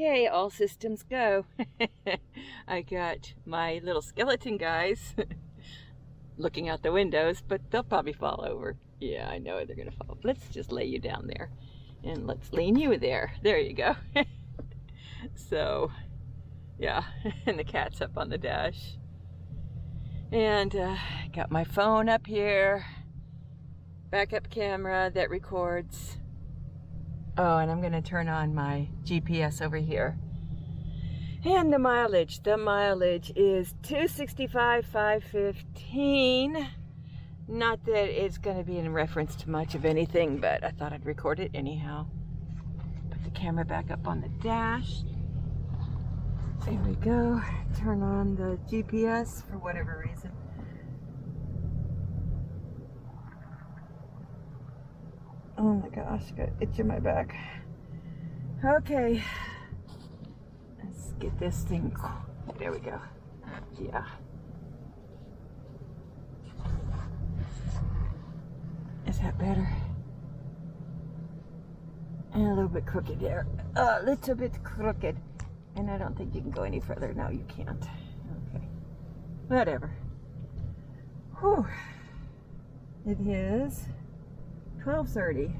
Okay, all systems go. I got my little skeleton guys looking out the windows, but they'll probably fall over. Yeah, I know they're gonna fall. Let's just lay you down there and let's lean you there. There you go. So, yeah, and the cat's up on the dash. And got my phone up here, backup camera that records. Oh, and I'm gonna turn on my GPS over here. And the mileage is 265, 515. Not that it's gonna be in reference to much of anything, but I thought I'd record it anyhow. Put the camera back up on the dash. There we go. Turn on the GPS for whatever reason. Oh my gosh, got itch in my back. Okay, let's get this thing. There we go. Yeah. Is that better? And a little bit crooked there. A little bit crooked. And I don't think you can go any further. No, you can't. Okay. Whatever. Whew. It is 12:30.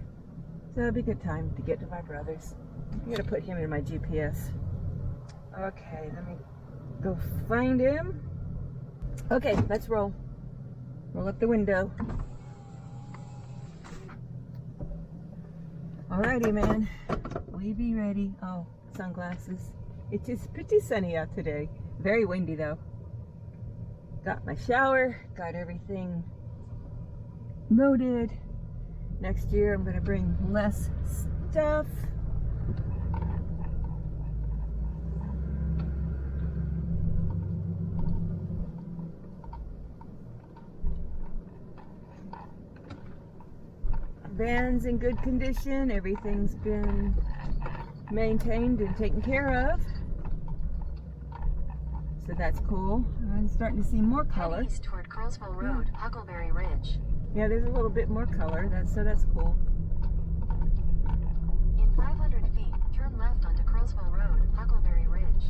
So it'll be a good time to get to my brother's. I'm gonna put him in my GPS. Okay, let me go find him. Okay, let's roll. Roll up the window. Alrighty, man. We be ready. Oh, sunglasses. It is pretty sunny out today. Very windy though. Got my shower, got everything loaded. Next year I'm gonna bring less stuff. Van's in good condition. Everything's been maintained and taken care of. So that's cool. I'm starting to see more color. Head east toward Curlsville Road, Huckleberry Ridge. Yeah, there's a little bit more color. That's cool. In 500 feet, turn left onto Curlsville Road, Huckleberry Ridge.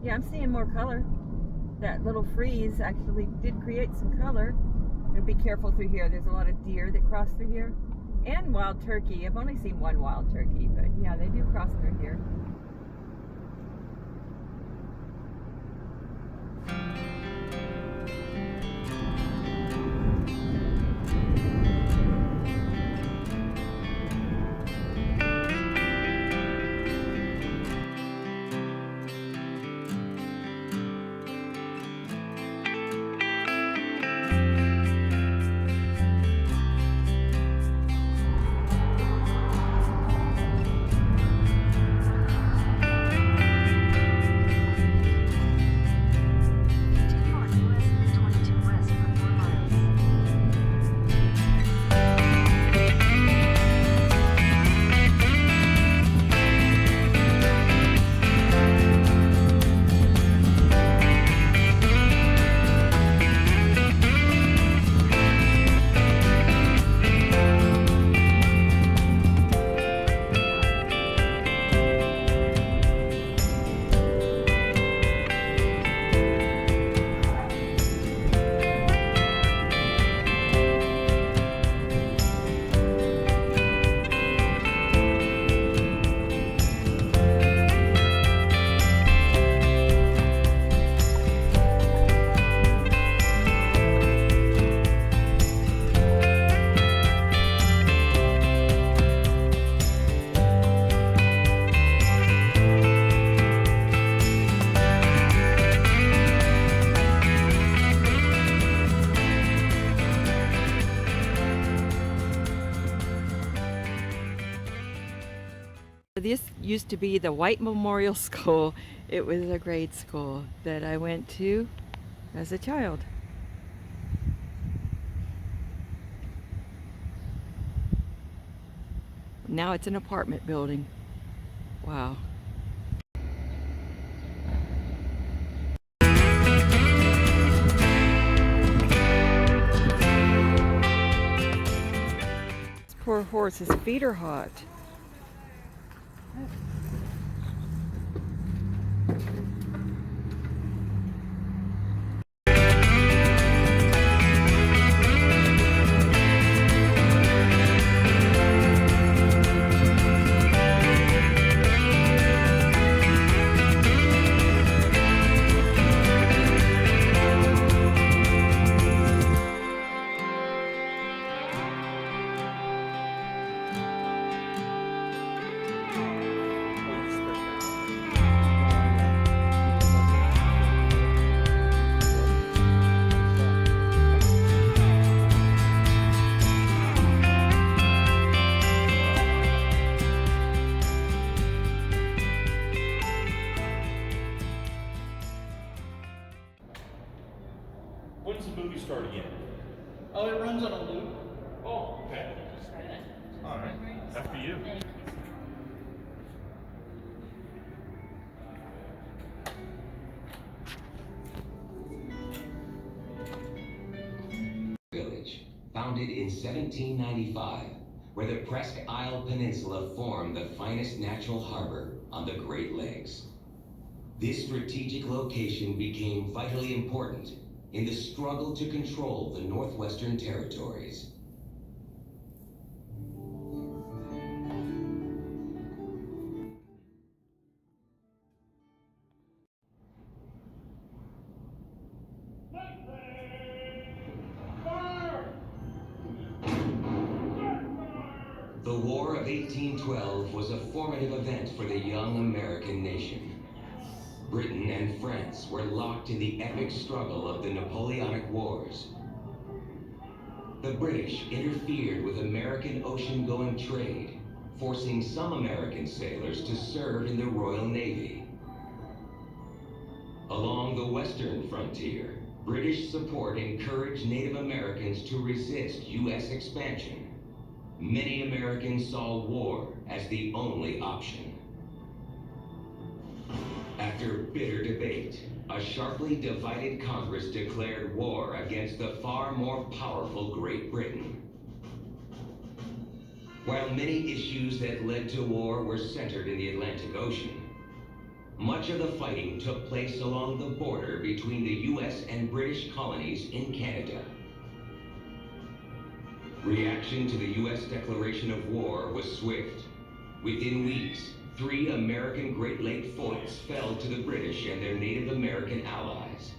Yeah, I'm seeing more color. That little freeze actually did create some color. And be careful through here. There's a lot of deer that cross through here. And wild turkey. I've only seen one wild turkey, but yeah, they do cross through here. This used to be the White Memorial School. It was a grade school that I went to as a child. Now it's an apartment building. Wow. horse's feet are hot. When's the movie start again? Oh, it runs on a loop. Oh, okay. All right. After you. Village, founded in 1795, where the Presque Isle Peninsula formed the finest natural harbor on the Great Lakes. This strategic location became vitally important in the struggle to control the Northwestern Territories. The War of 1812 was a formative event for the young American nation. Britain and France were locked in the epic struggle of the Napoleonic Wars. The British interfered with American ocean-going trade, forcing some American sailors to serve in the Royal Navy. Along the western frontier, British support encouraged Native Americans to resist U.S. expansion. Many Americans saw war as the only option. After bitter debate, a sharply divided Congress declared war against the far more powerful Great Britain. While many issues that led to war were centered in the Atlantic Ocean, much of the fighting took place along the border between the U.S. and British colonies in Canada. Reaction to the U.S. declaration of war was swift. Within weeks, 3 American Great Lake forts fell to the British and their Native American allies.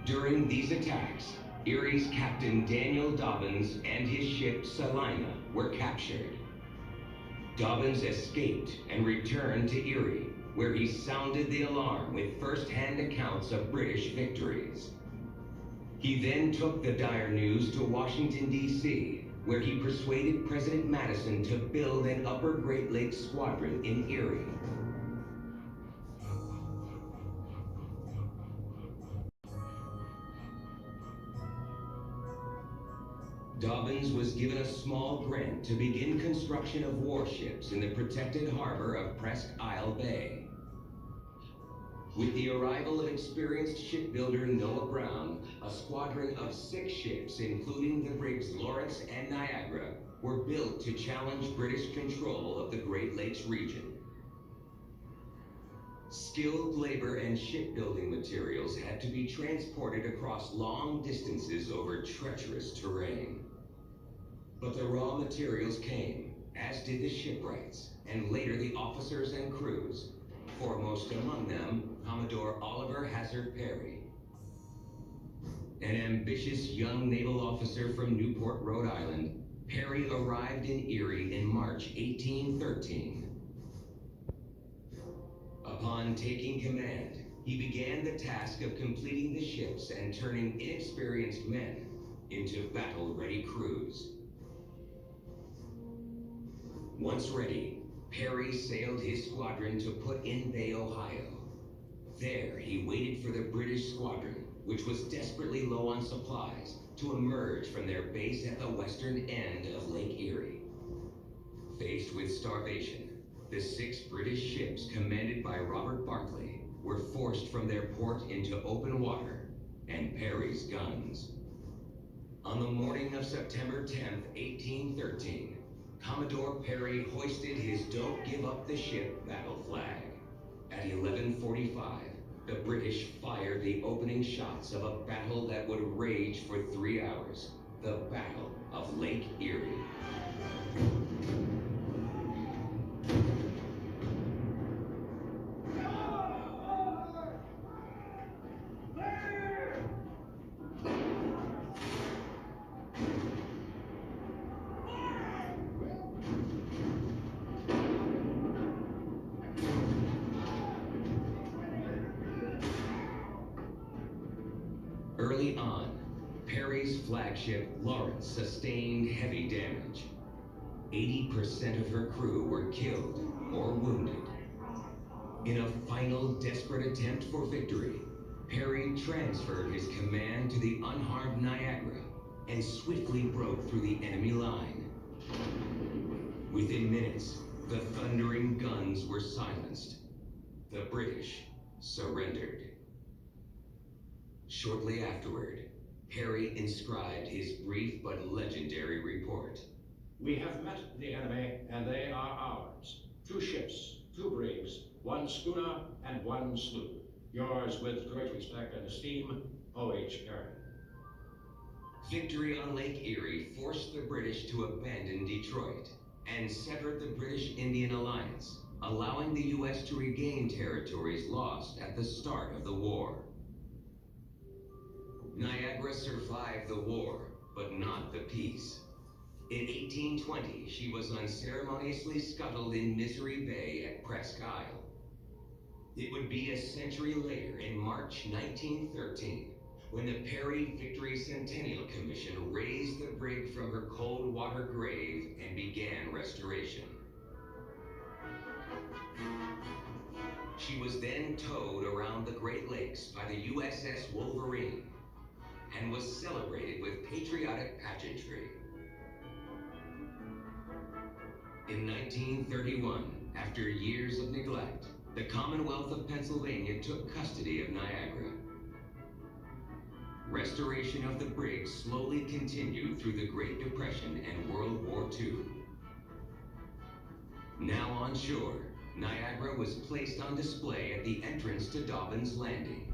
During these attacks, Erie's Captain Daniel Dobbins and his ship Salina were captured. Dobbins escaped and returned to Erie, where he sounded the alarm with first-hand accounts of British victories. He then took the dire news to Washington, D.C., where he persuaded President Madison to build an Upper Great Lakes squadron in Erie. Dobbins was given a small grant to begin construction of warships in the protected harbor of Presque Isle Bay. With the arrival of experienced shipbuilder Noah Brown, a squadron of 6 ships, including the brigs Lawrence and Niagara, were built to challenge British control of the Great Lakes region. Skilled labor and shipbuilding materials had to be transported across long distances over treacherous terrain. But the raw materials came, as did the shipwrights, and later the officers and crews, foremost among them, Commodore Oliver Hazard Perry. An ambitious young naval officer from Newport, Rhode Island, Perry arrived in Erie in March 1813. Upon taking command, he began the task of completing the ships and turning inexperienced men into battle-ready crews. Once ready, Perry sailed his squadron to Put in Bay, Ohio. There, he waited for the British squadron, which was desperately low on supplies, to emerge from their base at the western end of Lake Erie. Faced with starvation, the 6 British ships commanded by Robert Barclay were forced from their port into open water and Perry's guns. On the morning of September 10th, 1813, Commodore Perry hoisted his "Don't Give Up the Ship" battle flag. At 11:45, the British fired the opening shots of a battle that would rage for 3 hours, the Battle of Lake Erie. Early on, Perry's flagship Lawrence sustained heavy damage. 80% of her crew were killed or wounded. In a final desperate attempt for victory, Perry transferred his command to the unharmed Niagara and swiftly broke through the enemy line. Within minutes, the thundering guns were silenced. The British surrendered. Shortly afterward, Perry inscribed his brief but legendary report. We have met the enemy, and they are ours. 2 ships, 2 brigs, 1 schooner, and 1 sloop. Yours with great respect and esteem, O.H. Perry. Victory on Lake Erie forced the British to abandon Detroit and severed the British-Indian Alliance, allowing the U.S. to regain territories lost at the start of the war. Niagara survived the war, but not the peace. In 1820, she was unceremoniously scuttled in Misery Bay at Presque Isle. It would be a century later, in March 1913, when the Perry Victory Centennial Commission raised the brig from her cold water grave and began restoration. She was then towed around the Great Lakes by the USS Wolverine and was celebrated with patriotic pageantry. In 1931, after years of neglect, the Commonwealth of Pennsylvania took custody of Niagara. Restoration of the brig slowly continued through the Great Depression and World War II. Now on shore, Niagara was placed on display at the entrance to Dobbin's Landing.